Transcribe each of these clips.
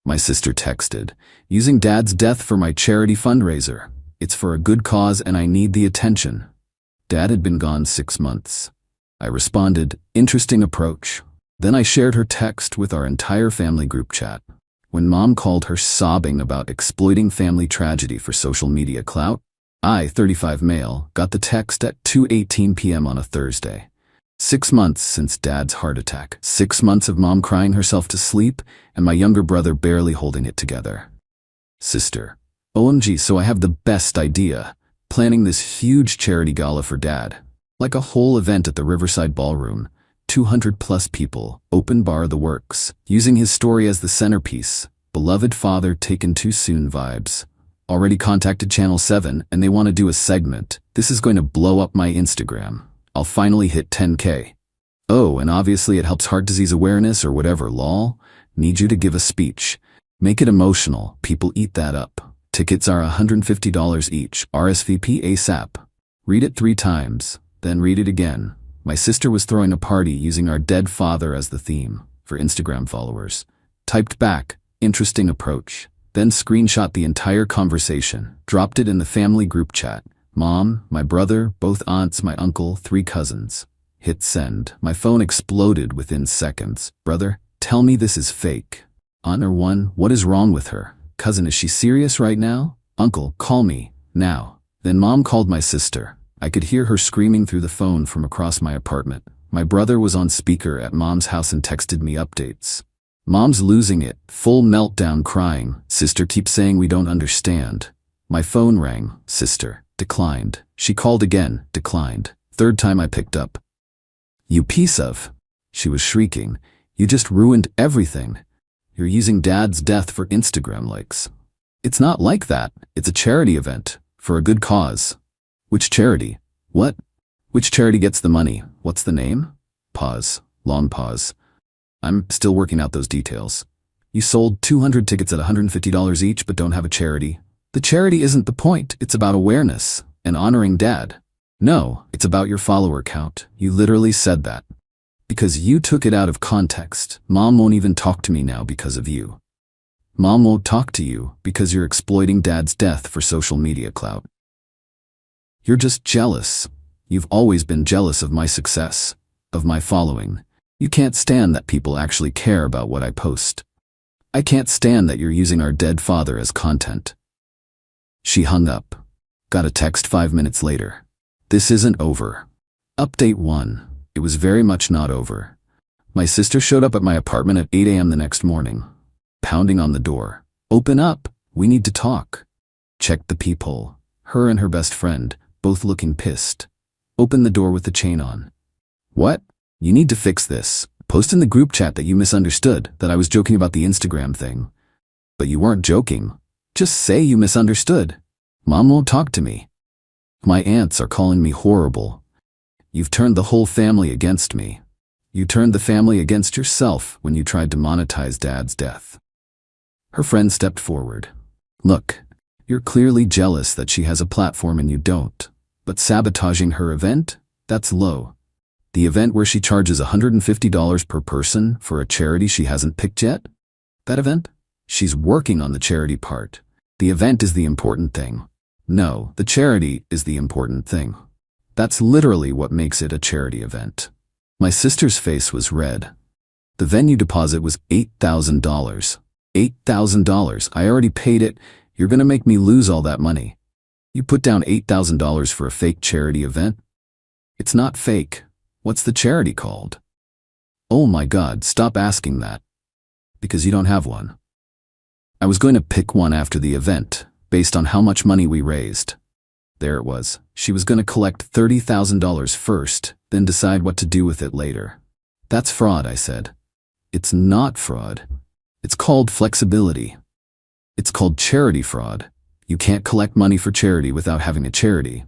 My sister texted, "Using Dad's death for my charity fundraiser. It's for a good cause and I need the attention." Dad had been gone 6 months. I responded, "Interesting approach." Then I shared her text with our entire family group chat. When Mom called her sobbing about exploiting family tragedy for social media clout, I, 35 male, got the text at 2:18 p.m. on a Thursday. 6 months since Dad's heart attack. 6 months of Mom crying herself to sleep and my younger brother barely holding it together. Sister: "OMG, so I have the best idea. Planning this huge charity gala for Dad. Like a whole event at the Riverside Ballroom. 200 plus people, open bar, the works. Using his story as the centerpiece. Beloved father taken too soon vibes. Already contacted Channel 7 and they want to do a segment. This is going to blow up my Instagram. I'll finally hit 10K. Oh, and obviously it helps heart disease awareness or whatever, lol. Need you to give a speech. Make it emotional, people eat that up. Tickets are $150 each, RSVP ASAP. Read it 3 times, then read it again. My sister was throwing a party using our dead father as the theme, for Instagram followers. Typed back, "Interesting approach." Then screenshot the entire conversation, dropped it in the family group chat. Mom, my brother, both aunts, my uncle, 3 cousins. Hit send. My phone exploded within seconds. "Brother, tell me this is fake." Aunt or 1, "What is wrong with her?" "Cousin, is she serious right now?" "Uncle, call me, now." Then Mom called my sister. I could hear her screaming through the phone from across my apartment. My brother was on speaker at Mom's house and texted me updates. "Mom's losing it, full meltdown crying. Sister keeps saying we don't understand." My phone rang. "Sister, declined." She called again, declined. 3rd time I picked up. "You piece of..." She was shrieking. "You just ruined everything. You're using Dad's death for Instagram likes." "It's not like that. It's a charity event, for a good cause." "Which charity? What? Which charity gets the money? What's the name?" Pause. Long pause. "I'm still working out those details." "You sold 200 tickets at $150 each but don't have a charity." "The charity isn't the point. It's about awareness and honoring Dad." "No, it's about your follower count. You literally said that." "Because you took it out of context. Mom won't even talk to me now because of you." "Mom won't talk to you because you're exploiting Dad's death for social media clout." "You're just jealous. You've always been jealous of my success, of my following. You can't stand that people actually care about what I post. I can't stand that you're using our dead father as content." She hung up. Got a text 5 minutes later. "This isn't over. Update 1. It was very much not over. My sister showed up at my apartment at 8 a.m. the next morning, pounding on the door. "Open up. We need to talk." Checked the peephole. Her and her best friend, both looking pissed. Opened the door with the chain on. "What? You need to fix this. Post in the group chat that you misunderstood, that I was joking about the Instagram thing." "But you weren't joking. Just say you misunderstood." "Mom won't talk to me. My aunts are calling me horrible. You've turned the whole family against me. You turned the family against yourself when you tried to monetize Dad's death." Her friend stepped forward. "Look, you're clearly jealous that she has a platform and you don't. But sabotaging her event? That's low. The event where she charges $150 per person for a charity she hasn't picked yet? That event? She's working on the charity part. The event is the important thing. No, the charity is the important thing. That's literally what makes it a charity event." My sister's face was red. "The venue deposit was $8,000. $8,000. I already paid it. You're gonna make me lose all that money. You put down $8,000 for a fake charity event? It's not fake. What's the charity called?" "Oh my God, stop asking that." "Because you don't have one." I was going to pick one after the event, based on how much money we raised. There it was. She was going to collect $30,000 first, then decide what to do with it later. "That's fraud," I said. "It's not fraud. It's called flexibility. It's called charity fraud. You can't collect money for charity without having a charity."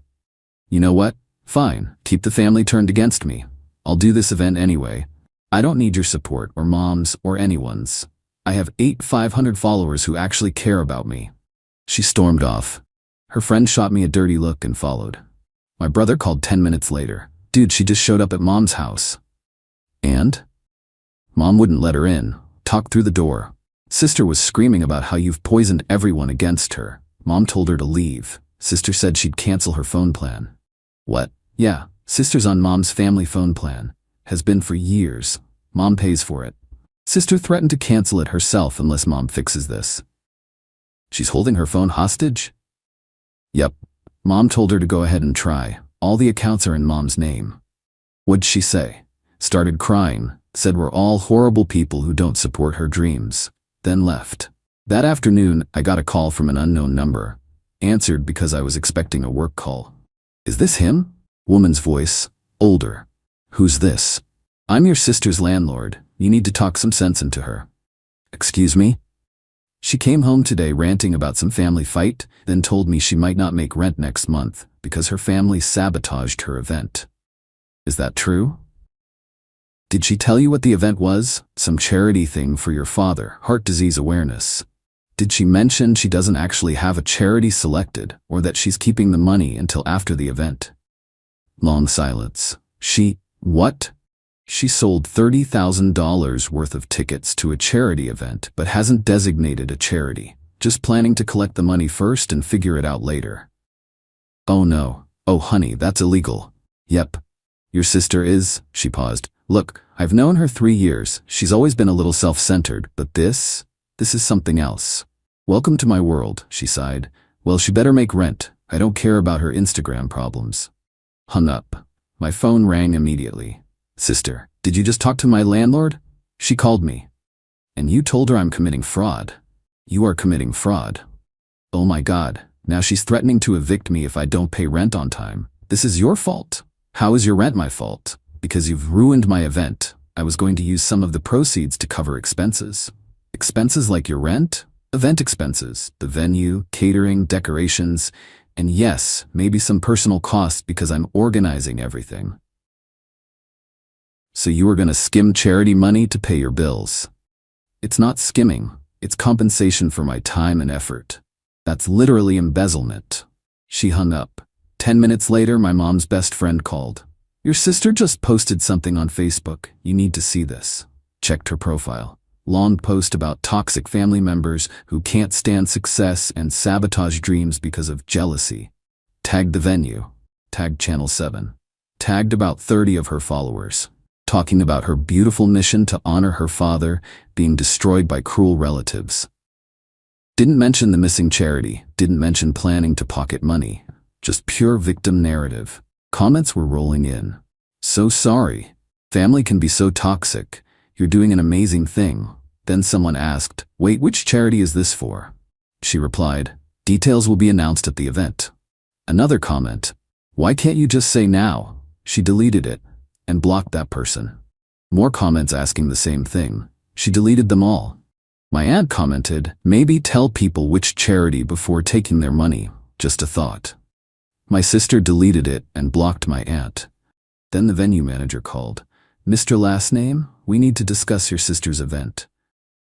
"You know what? Fine. Keep the family turned against me. I'll do this event anyway. I don't need your support or Mom's or anyone's. I have 500 followers who actually care about me." She stormed off. Her friend shot me a dirty look and followed. My brother called 10 minutes later. "Dude, she just showed up at Mom's house." "And?" "Mom wouldn't let her in. Talked through the door." Sister was screaming about how you've poisoned everyone against her. Mom told her to leave. Sister said she'd cancel her phone plan. What? Yeah, sister's on Mom's family phone plan. Has been for years. Mom pays for it. Sister threatened to cancel it herself unless Mom fixes this. She's holding her phone hostage? Yep. Mom told her to go ahead and try. All the accounts are in Mom's name. What'd she say? Started crying, said we're all horrible people who don't support her dreams, then left. That afternoon, I got a call from an unknown number. Answered because I was expecting a work call. Is this him? Woman's voice, older. Who's this? I'm your sister's landlord. You need to talk some sense into her. Excuse me? She came home today ranting about some family fight, then told me she might not make rent next month because her family sabotaged her event. Is that true? Did she tell you what the event was? Some charity thing for your father, heart disease awareness. Did she mention she doesn't actually have a charity selected or that she's keeping the money until after the event? Long silence. What? She sold $30,000 worth of tickets to a charity event but hasn't designated a charity, just planning to collect the money first and figure it out later. Oh no. Oh honey, that's illegal. Yep. Your sister is, she paused. Look, I've known her 3 years. She's always been a little self-centered, but this is something else. Welcome to my world, she sighed. Well, she better make rent. I don't care about her Instagram problems. Hung up. My phone rang immediately. Sister, did you just talk to my landlord? She called me. And you told her I'm committing fraud. You are committing fraud. Oh my God, now she's threatening to evict me if I don't pay rent on time. This is your fault. How is your rent my fault? Because you've ruined my event. I was going to use some of the proceeds to cover expenses. Expenses like your rent? Event expenses, the venue, catering, decorations, and yes, maybe some personal costs because I'm organizing everything. So you were going to skim charity money to pay your bills. It's not skimming, it's compensation for my time and effort. That's literally embezzlement. She hung up. 10 minutes later, my mom's best friend called. Your sister just posted something on Facebook. You need to see this. Checked her profile. Long post about toxic family members who can't stand success and sabotage dreams because of jealousy. Tagged the venue. Tagged Channel 7. Tagged about 30 of her followers. Talking about her beautiful mission to honor her father being destroyed by cruel relatives. Didn't mention the missing charity, didn't mention planning to pocket money. Just pure victim narrative. Comments were rolling in. So sorry. Family can be so toxic. You're doing an amazing thing. Then someone asked, wait, which charity is this for? She replied, details will be announced at the event. Another comment, why can't you just say now? She deleted it and blocked that person. More comments asking the same thing. She deleted them all. My aunt commented, maybe tell people which charity before taking their money. Just a thought. My sister deleted it and blocked my aunt. Then the venue manager called. Mr. Last Name, we need to discuss your sister's event.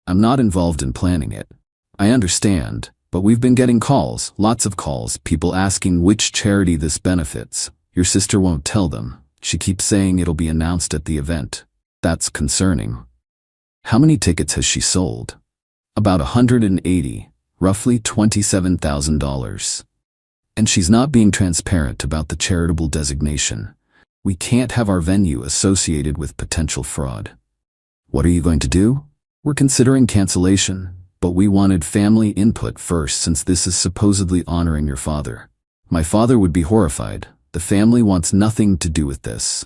I'm not involved in planning it. I understand, but we've been getting calls, lots of calls, people asking which charity this benefits. Your sister won't tell them. She keeps saying it'll be announced at the event. That's concerning. How many tickets has she sold? About 180, roughly $27,000. And she's not being transparent about the charitable designation. We can't have our venue associated with potential fraud. What are you going to do? We're considering cancellation, but we wanted family input first since this is supposedly honoring your father. My father would be horrified. The family wants nothing to do with this.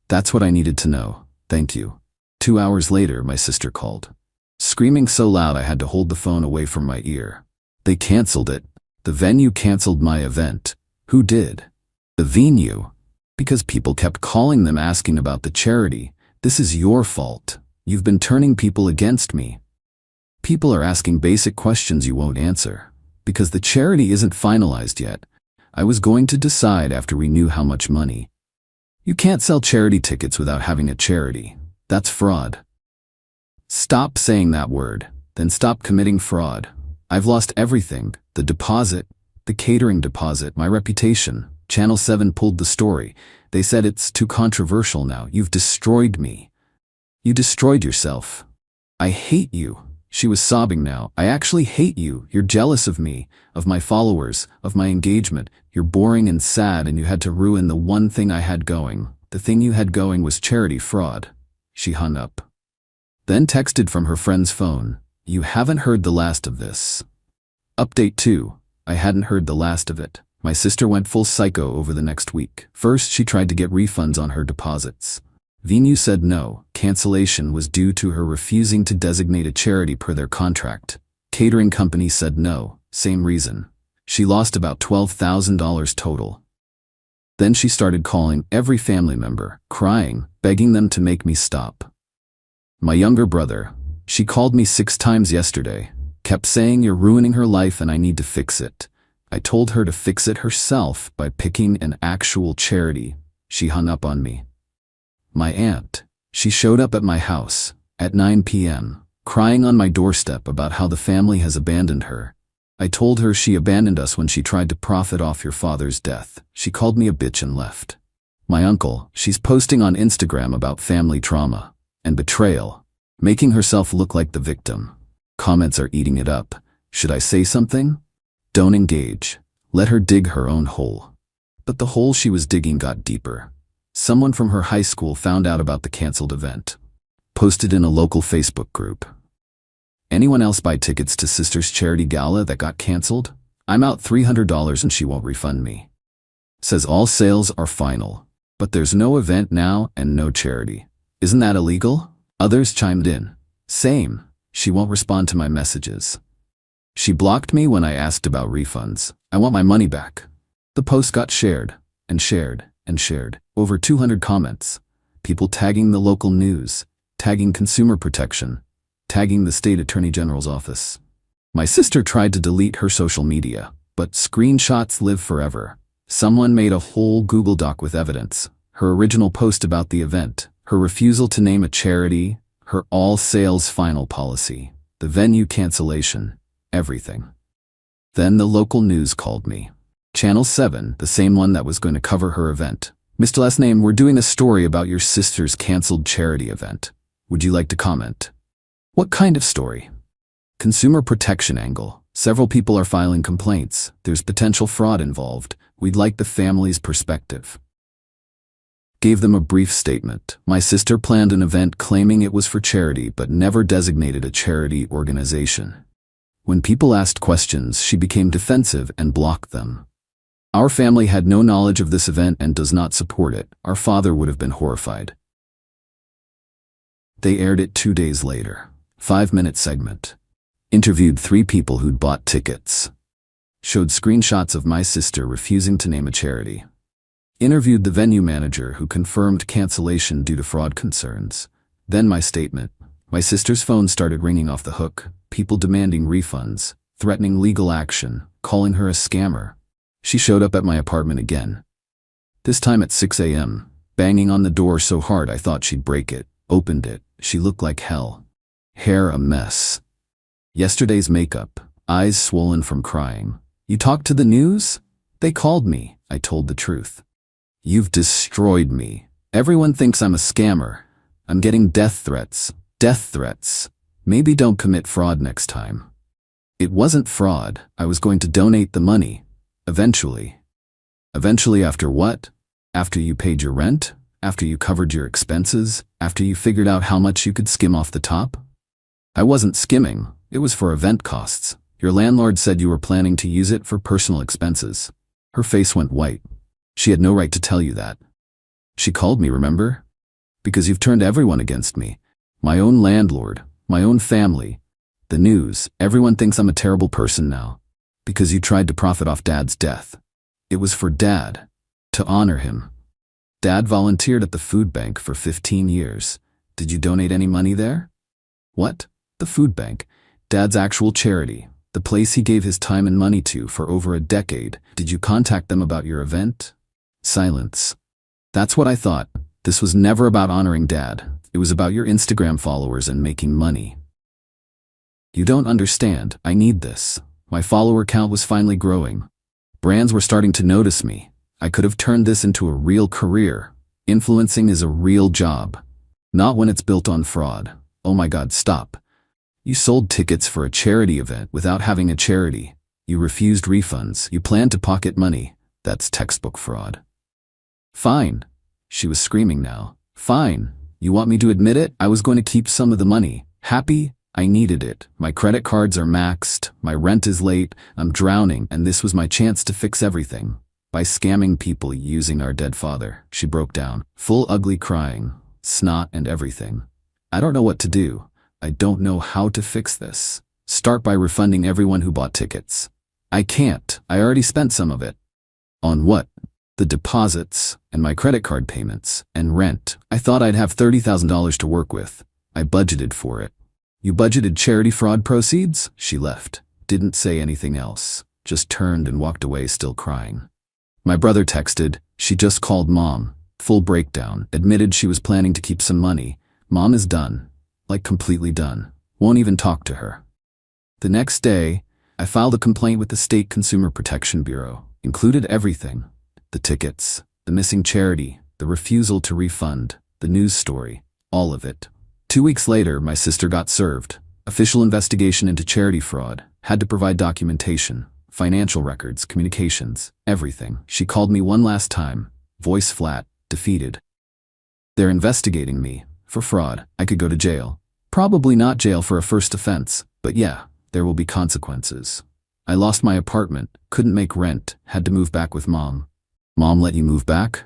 That's what I needed to know. Thank you. 2 hours later, my sister called. Screaming so loud I had to hold the phone away from my ear. They canceled it. The venue canceled my event. Who did? The venue. Because people kept calling them asking about the charity. This is your fault. You've been turning people against me. People are asking basic questions you won't answer. Because the charity isn't finalized yet. I was going to decide after we knew how much money. You can't sell charity tickets without having a charity. That's fraud. Stop saying that word. Then stop committing fraud. I've lost everything. The deposit, the catering deposit, my reputation. Channel 7 pulled the story. They said it's too controversial now. You've destroyed me. You destroyed yourself. I hate you. She was sobbing now. I actually hate you. You're jealous of me, of my followers, of my engagement. You're boring and sad, and you had to ruin the one thing I had going. The thing you had going was charity fraud. She hung up. Then texted from her friend's phone. You haven't heard the last of this. Update 2. I hadn't heard the last of it. My sister went full psycho over the next week. First, she tried to get refunds on her deposits. Venue said no. Cancellation was due to her refusing to designate a charity per their contract. Catering company said no. Same reason. She lost about $12,000 total. Then she started calling every family member, crying, begging them to make me stop. My younger brother. She called me 6 times yesterday. Kept saying you're ruining her life and I need to fix it. I told her to fix it herself by picking an actual charity. She hung up on me. My aunt. She showed up at my house at 9 p.m., crying on my doorstep about how the family has abandoned her. I told her she abandoned us when she tried to profit off your father's death. She called me a bitch and left. My uncle. She's posting on Instagram about family trauma and betrayal, making herself look like the victim. Comments are eating it up. Should I say something? Don't engage. Let her dig her own hole. But the hole she was digging got deeper. Someone from her high school found out about the canceled event. Posted in a local Facebook group. Anyone else buy tickets to sister's charity gala that got canceled? I'm out $300 and she won't refund me. Says all sales are final. But there's no event now and no charity. Isn't that illegal? Others chimed in. Same. She won't respond to my messages. She blocked me when I asked about refunds. I want my money back. The post got shared and shared and shared. Over 200 comments. People tagging the local news, tagging Consumer Protection, tagging the State Attorney General's office. My sister tried to delete her social media, but screenshots live forever. Someone made a whole Google Doc with evidence. Her original post about the event, her refusal to name a charity, her all sales final policy, the venue cancellation, everything. Then the local news called me. Channel 7, the same one that was going to cover her event. Mr. Last Name, we're doing a story about your sister's canceled charity event. Would you like to comment? What kind of story? Consumer protection angle. Several people are filing complaints. There's potential fraud involved. We'd like the family's perspective. Gave them a brief statement. My sister planned an event claiming it was for charity but never designated a charity organization. When people asked questions, she became defensive and blocked them. Our family had no knowledge of this event and does not support it. Our father would have been horrified. They aired it 2 days later. 5-minute segment. Interviewed 3 people who'd bought tickets. Showed screenshots of my sister refusing to name a charity. Interviewed the venue manager who confirmed cancellation due to fraud concerns. Then my statement. My sister's phone started ringing off the hook. People demanding refunds, threatening legal action, calling her a scammer. She showed up at my apartment again. This time at 6 a.m., banging on the door so hard I thought she'd break it. Opened it. She looked like hell. Hair a mess. Yesterday's makeup. Eyes swollen from crying. You talked to the news? They called me. I told the truth. You've destroyed me. Everyone thinks I'm a scammer. I'm getting death threats. Death threats. Maybe don't commit fraud next time. It wasn't fraud. I was going to donate the money. Eventually. Eventually after what? After you paid your rent? After you covered your expenses? After you figured out how much you could skim off the top? I wasn't skimming. It was for event costs. Your landlord said you were planning to use it for personal expenses. Her face went white. She had no right to tell you that. She called me, remember? Because you've turned everyone against me. My own landlord, my own family, the news. Everyone thinks I'm a terrible person now. Because you tried to profit off Dad's death. It was for Dad, to honor him. Dad volunteered at the food bank for 15 years. Did you donate any money there? What? The food bank. Dad's actual charity. The place he gave his time and money to for over a decade. Did you contact them about your event? Silence. That's what I thought. This was never about honoring Dad. It was about your Instagram followers and making money. You don't understand. I need this. My follower count was finally growing. Brands were starting to notice me. I could have turned this into a real career. Influencing is a real job. Not when it's built on fraud. Oh my God, stop. You sold tickets for a charity event without having a charity. You refused refunds. You planned to pocket money. That's textbook fraud. Fine. She was screaming now. Fine. You want me to admit it? I was going to keep some of the money. Happy? I needed it. My credit cards are maxed. My rent is late. I'm drowning, and this was my chance to fix everything. By scamming people using our dead father. She broke down, full ugly crying, snot and everything. I don't know what to do. I don't know how to fix this. Start by refunding everyone who bought tickets. I can't. I already spent some of it. On what? The deposits, and my credit card payments, and rent. I thought I'd have $30,000 to work with. I budgeted for it. You budgeted charity fraud proceeds? She left. Didn't say anything else. Just turned and walked away, still crying. My brother texted. She just called Mom. Full breakdown. Admitted she was planning to keep some money. Mom is done. Like completely done. Won't even talk to her. The next day, I filed a complaint with the State Consumer Protection Bureau. Included everything. The tickets, the missing charity, the refusal to refund, the news story, all of it. 2 weeks later, my sister got served. Official investigation into charity fraud. Had to provide documentation, financial records, communications, everything. She called me one last time, voice flat, defeated. They're investigating me for fraud. I could go to jail. Probably not jail for a first offense, but yeah, there will be consequences. I lost my apartment, couldn't make rent, had to move back with Mom. Mom let you move back?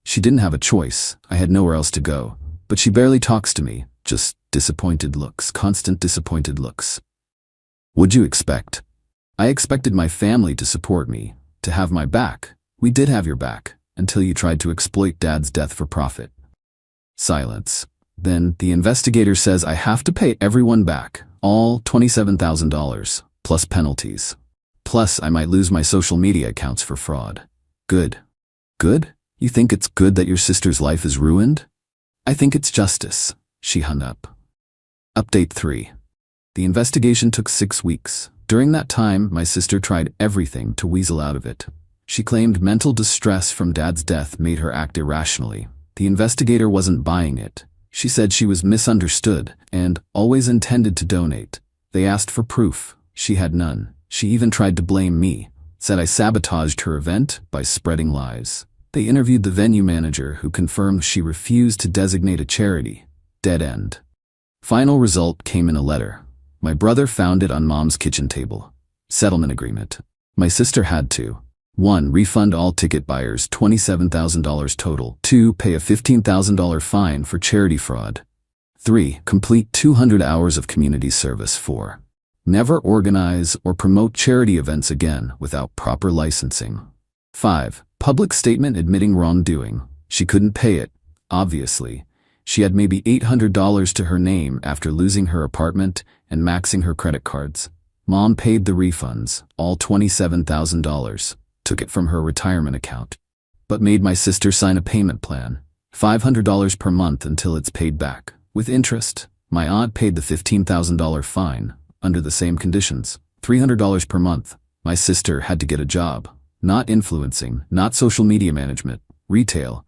She didn't have a choice. I had nowhere else to go. But she barely talks to me, just disappointed looks, constant disappointed looks. What'd you expect? I expected my family to support me, to have my back. We did have your back, until you tried to exploit Dad's death for profit. Silence. Then the investigator says I have to pay everyone back, all $27,000, plus penalties. Plus I might lose my social media accounts for fraud. Good. Good? You think it's good that your sister's life is ruined? I think it's justice. She hung up. Update 3. The investigation took 6 weeks. During that time, my sister tried everything to weasel out of it. She claimed mental distress from Dad's death made her act irrationally. The investigator wasn't buying it. She said she was misunderstood and always intended to donate. They asked for proof. She had none. She even tried to blame me. Said I sabotaged her event by spreading lies. They interviewed the venue manager who confirmed she refused to designate a charity. Dead end. Final result came in a letter. My brother found it on Mom's kitchen table. Settlement agreement. My sister had to 1. Refund all ticket buyers $27,000 total. 2. Pay a $15,000 fine for charity fraud. 3. Complete 200 hours of community service. 4. Never organize or promote charity events again without proper licensing. 5. Public statement admitting wrongdoing. She couldn't pay it, obviously. She had maybe $800 to her name after losing her apartment and maxing her credit cards. Mom paid the refunds, all $27,000, took it from her retirement account, but made my sister sign a payment plan, $500 per month until it's paid back, with interest. My aunt paid the $15,000 fine, under the same conditions, $300 per month. My sister had to get a job, not influencing, not social media management, retail,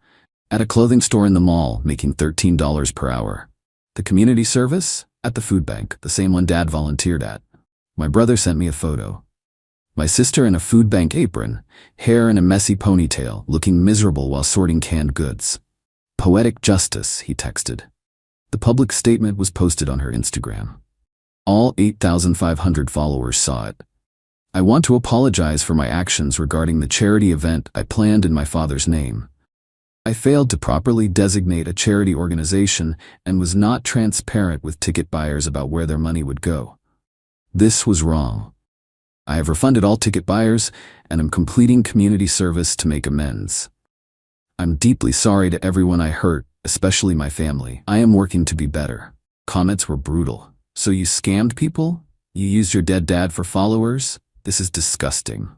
at a clothing store in the mall, making $13 per hour. The community service? At the food bank, the same one Dad volunteered at. My brother sent me a photo. My sister in a food bank apron, hair in a messy ponytail, looking miserable while sorting canned goods. Poetic justice, he texted. The public statement was posted on her Instagram. All 8,500 followers saw it. I want to apologize for my actions regarding the charity event I planned in my father's name. I failed to properly designate a charity organization and was not transparent with ticket buyers about where their money would go. This was wrong. I have refunded all ticket buyers and am completing community service to make amends. I'm deeply sorry to everyone I hurt, especially my family. I am working to be better. Comments were brutal. So you scammed people? You used your dead dad for followers? This is disgusting.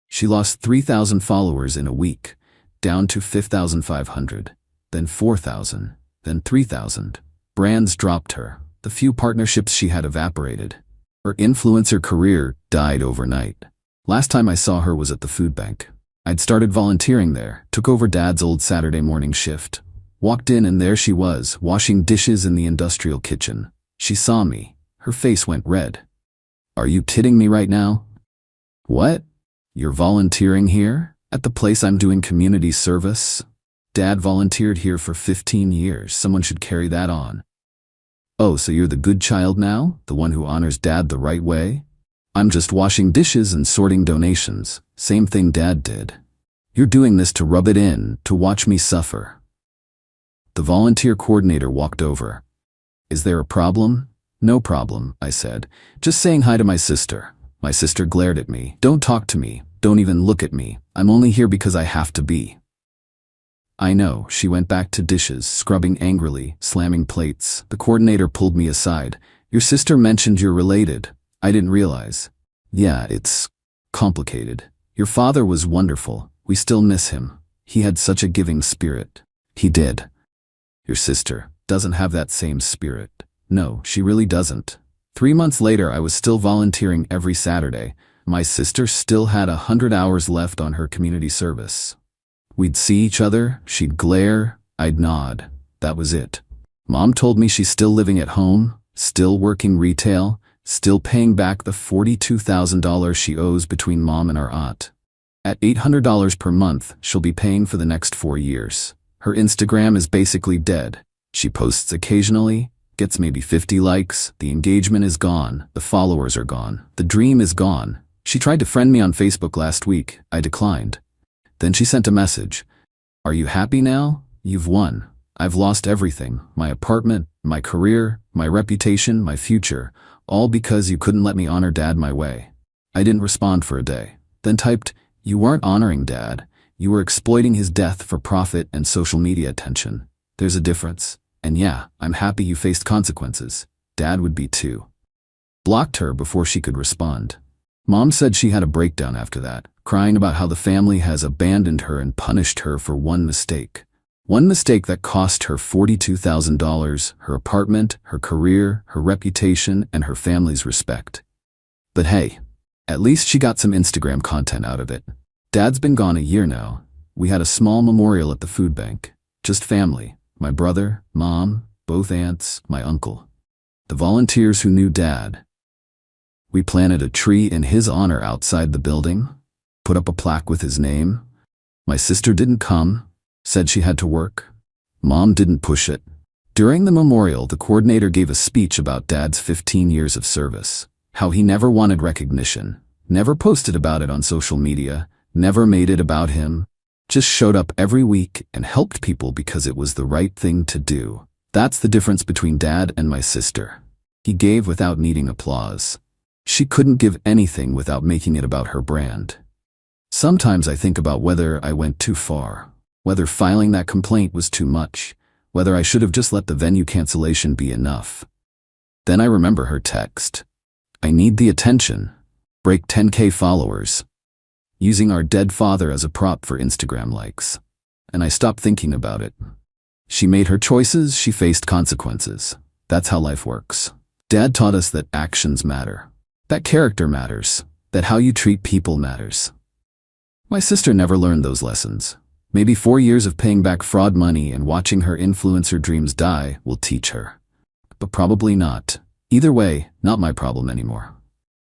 She lost 3,000 followers in a week, down to 5,500, then 4,000, then 3,000. Brands dropped her. The few partnerships she had evaporated. Her influencer career died overnight. Last time I saw her was at the food bank. I'd started volunteering there, took over Dad's old Saturday morning shift. Walked in and there she was, washing dishes in the industrial kitchen. She saw me. Her face went red. Are you kidding me right now? What? You're volunteering here? At the place I'm doing community service? Dad volunteered here for 15 years. Someone should carry that on. Oh, so you're the good child now? The one who honors Dad the right way? I'm just washing dishes and sorting donations. Same thing Dad did. You're doing this to rub it in, to watch me suffer. The volunteer coordinator walked over. Is there a problem? No problem, I said. Just saying hi to my sister. My sister glared at me. Don't talk to me. Don't even look at me. I'm only here because I have to be. I know, she went back to dishes, scrubbing angrily, slamming plates. The coordinator pulled me aside. Your sister mentioned you're related. I didn't realize. Yeah, it's complicated. Your father was wonderful. We still miss him. He had such a giving spirit. He did. Your sister doesn't have that same spirit. No, she really doesn't. 3 months later, I was still volunteering every Saturday. My sister still had 100 hours left on her community service. We'd see each other, she'd glare, I'd nod. That was it. Mom told me she's still living at home, still working retail, still paying back the $42,000 she owes between Mom and our aunt. At $800 per month, she'll be paying for the next 4 years. Her Instagram is basically dead. She posts occasionally, gets maybe 50 likes, the engagement is gone, the followers are gone, the dream is gone. She tried to friend me on Facebook last week. I declined. Then she sent a message. Are you happy now? You've won. I've lost everything. My apartment, my career, my reputation, my future. All because you couldn't let me honor Dad my way. I didn't respond for a day. Then typed, you weren't honoring Dad. You were exploiting his death for profit and social media attention. There's a difference. And yeah, I'm happy you faced consequences. Dad would be too. Blocked her before she could respond. Mom said she had a breakdown after that, crying about how the family has abandoned her and punished her for one mistake. One mistake that cost her $42,000, her apartment, her career, her reputation, and her family's respect. But hey, at least she got some Instagram content out of it. Dad's been gone a year now. We had a small memorial at the food bank. Just family. My brother, Mom, both aunts, my uncle. The volunteers who knew Dad. We planted a tree in his honor outside the building, put up a plaque with his name. My sister didn't come, said she had to work. Mom didn't push it. During the memorial, the coordinator gave a speech about Dad's 15 years of service, how he never wanted recognition, never posted about it on social media, never made it about him, just showed up every week and helped people because it was the right thing to do. That's the difference between Dad and my sister. He gave without needing applause. She couldn't give anything without making it about her brand. Sometimes I think about whether I went too far, whether filing that complaint was too much, whether I should have just let the venue cancellation be enough. Then I remember her text. I need the attention. Break 10K followers. Using our dead father as a prop for Instagram likes. And I stopped thinking about it. She made her choices, she faced consequences. That's how life works. Dad taught us that actions matter. That character matters. That how you treat people matters. My sister never learned those lessons. Maybe 4 years of paying back fraud money and watching her influencer dreams die will teach her. But probably not. Either way, not my problem anymore.